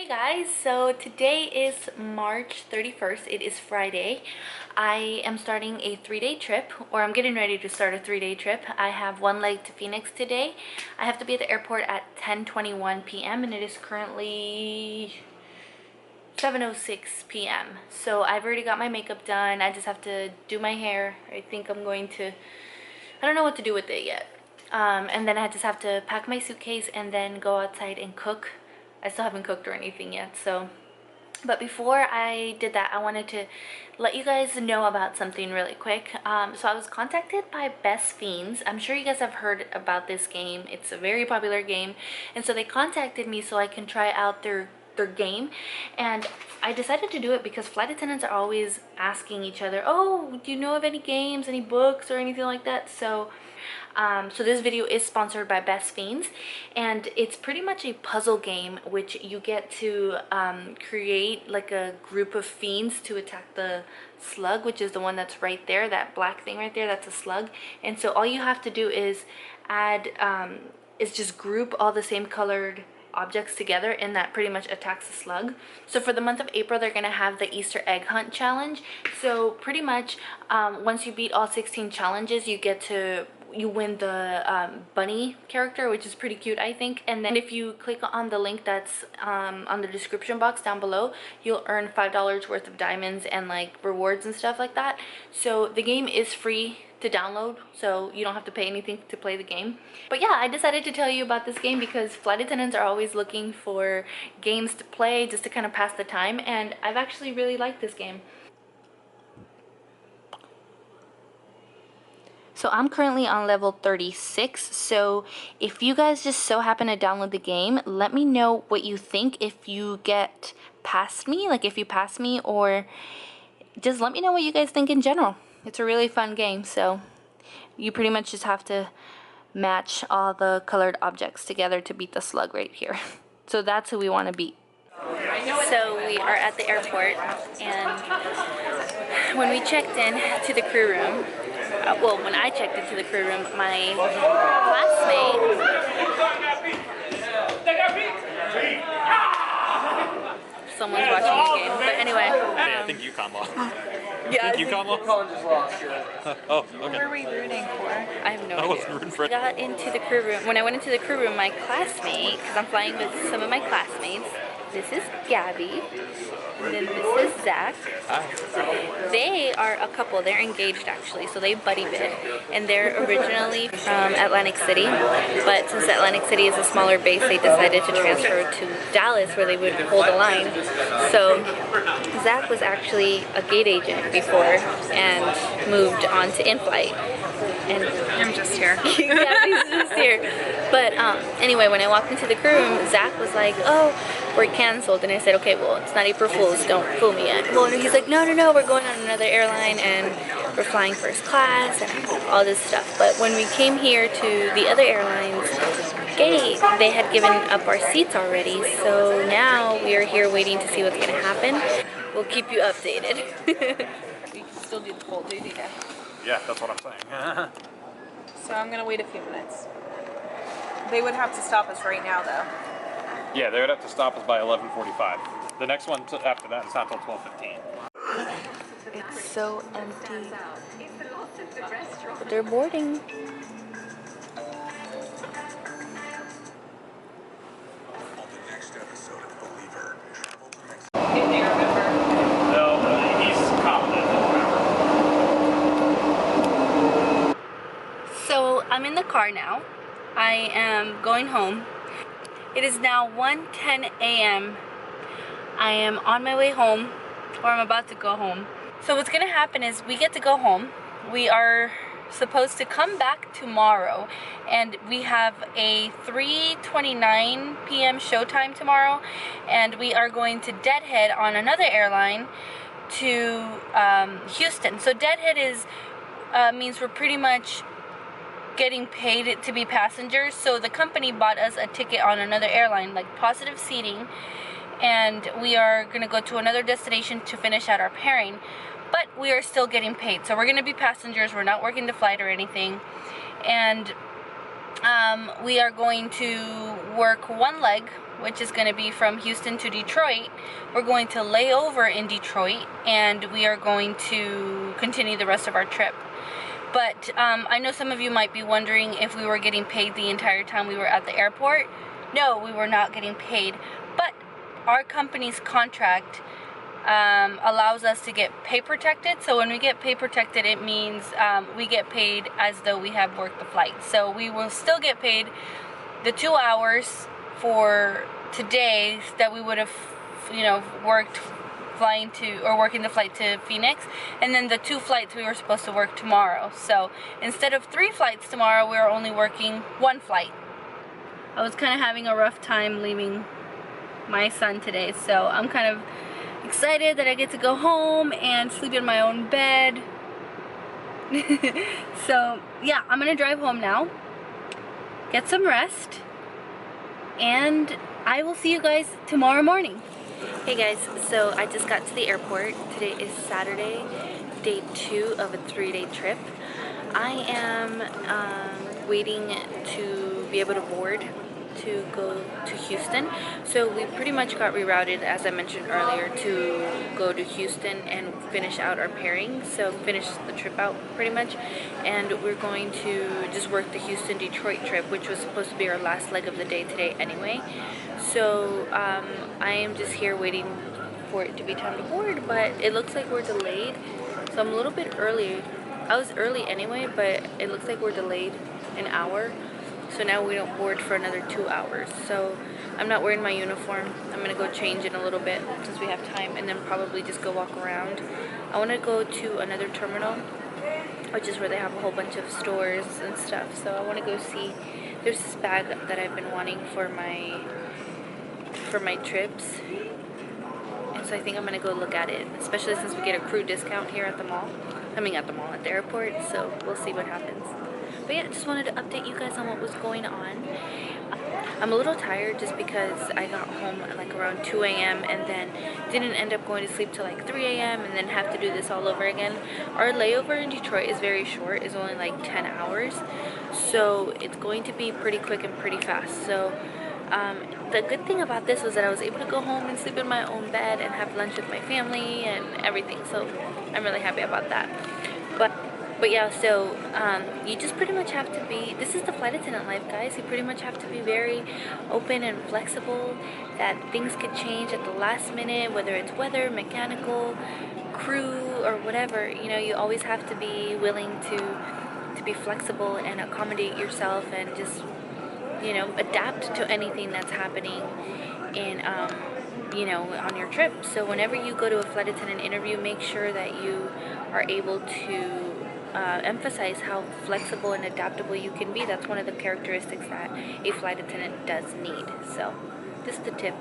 Hey guys, so today is March 31st. It is Friday. I am starting a 3-day trip, or I'm getting ready to start a 3-day trip. I have one leg to Phoenix today. I have to be at the airport at 10:21 p.m. and it is currently 7:06 p.m. So I've already got my makeup done. I just have to do my hair. I don't know what to do with it yet. And then I just have to pack my suitcase and then go outside and cook. I still haven't cooked or anything yet, but before I did that, I wanted to let you guys know about something really quick. So I was contacted by Fiends. I'm sure you guys have heard about this game. It's a very popular game, and so they contacted me so I can try out their game. And I decided to do it because flight attendants are always asking each other, oh, do you know of any games, any books or anything like that? So this video is sponsored by Fiends, and it's pretty much a puzzle game which you get to create like a group of fiends to attack the slug, which is the one that's right there, that black thing right there, that's a slug. And so all you have to do is just group all the same colored objects together, and that pretty much attacks the slug. So for the month of April, they're gonna have the Easter egg hunt challenge. So pretty much once you beat all 16 challenges, you win the bunny character, which is pretty cute, I think. And then if you click on the link that's on the description box down below, you'll earn $5 worth of diamonds and like rewards and stuff like that. So the game is free to download, so you don't have to pay anything to play the game. But yeah, I decided to tell you about this game because flight attendants are always looking for games to play just to kind of pass the time, and I've actually really liked this game. So I'm currently on level 36, so if you guys just so happen to download the game, let me know what you think if you get past me, like if you pass me, or just let me know what you guys think in general. It's a really fun game, so you pretty much just have to match all the colored objects together to beat the slug right here. So that's who we want to beat. So we are at the airport, and when we checked in to the crew room, when I checked into the crew room, my classmate, someone's watching the game, but anyway. I think you combo. Yeah, I think you combo? Oh, okay. Who are we rooting for? I have no idea. I wasn't rooting for it. I got into the crew room. When I went into the crew room, my classmate, because I'm flying with some of my classmates, this is Gabby, and then this is Zach. Hi. They are a couple. They're engaged actually, so they buddy bid, and they're originally from Atlantic City, but since Atlantic City is a smaller base, they decided to transfer to Dallas where they would hold a line. So Zach was actually a gate agent before and moved on to in-flight. And I'm just here. Yeah, he's just here. But anyway, when I walked into the crew room, Zach was like, oh, we're canceled. And I said, okay, well, it's not April Fool's, don't fool me yet. Well, and he's like, no, we're going on another airline and we're flying first class and all this stuff. But when we came here to the other airline's gate, they had given up our seats already. So now we are here waiting to see what's going to happen. We'll keep you updated. We can still do the full duty now. Yeah, that's what I'm saying. So I'm gonna wait a few minutes. They would have to stop us right now, though. Yeah, they would have to stop us by 11:45. The next one after that is not until 12:15. It's so empty. But they're boarding. So I'm in the car now. I am going home. It is now 1:10 a.m. I am on my way home, or I'm about to go home. So what's gonna happen is we get to go home. We are supposed to come back tomorrow, and we have a 3:29 p.m. showtime tomorrow, and we are going to deadhead on another airline to Houston. So deadhead means we're pretty much getting paid to be passengers. So the company bought us a ticket on another airline, like positive seating, and we are gonna go to another destination to finish out our pairing, but we are still getting paid. So we're gonna be passengers, we're not working the flight or anything, and we are going to work one leg which is going to be from Houston to Detroit. We're going to lay over in Detroit, and we are going to continue the rest of our trip. But I know some of you might be wondering if we were getting paid the entire time we were at the airport. No, we were not getting paid, but our company's contract allows us to get pay protected. So when we get pay protected, it means we get paid as though we have worked the flight. So we will still get paid the 2 hours for today that we would have, worked flying to, or working the flight to Phoenix, and then the 2 flights we were supposed to work tomorrow. So instead of 3 flights tomorrow, we are only working 1 flight. I was kind of having a rough time leaving my son today, so I'm kind of excited that I get to go home and sleep in my own bed. So yeah, I'm gonna drive home now, get some rest, and I will see you guys tomorrow morning. Hey guys, so I just got to the airport. Today is Saturday, day 2 of a 3-day trip. I am waiting to be able to board to go to Houston. So we pretty much got rerouted, as I mentioned earlier, to go to Houston and finish out our pairing. So finish the trip out pretty much, and we're going to just work the Houston-Detroit trip, which was supposed to be our last leg of the day today anyway. So I am just here waiting for it to be time to board, but it looks like we're delayed. So I'm a little bit early. I was early anyway, but it looks like we're delayed an hour. So now we don't board for another 2 hours. So I'm not wearing my uniform. I'm gonna go change in a little bit since we have time, and then probably just go walk around. I wanna go to another terminal, which is where they have a whole bunch of stores and stuff. So I wanna go see, there's this bag that I've been wanting for my trips. And so I think I'm gonna go look at it, especially since we get a crew discount here at the mall. At the airport, so we'll see what happens. But yeah, just wanted to update you guys on what was going on. I'm a little tired just because I got home at like around 2 a.m. and then didn't end up going to sleep till like 3 a.m. and then have to do this all over again. Our layover in Detroit is very short, it's only like 10 hours. So it's going to be pretty quick and pretty fast. So the good thing about this was that I was able to go home and sleep in my own bed and have lunch with my family and everything. So I'm really happy about that. But yeah, so you just pretty much have to be, this is the flight attendant life, guys. You pretty much have to be very open and flexible, that things could change at the last minute, whether it's weather, mechanical, crew, or whatever. You always have to be willing to be flexible and accommodate yourself and just, adapt to anything that's happening in, on your trip. So whenever you go to a flight attendant interview, make sure that you are able to emphasize how flexible and adaptable you can be. That's one of the characteristics that a flight attendant does need. So, just a tip.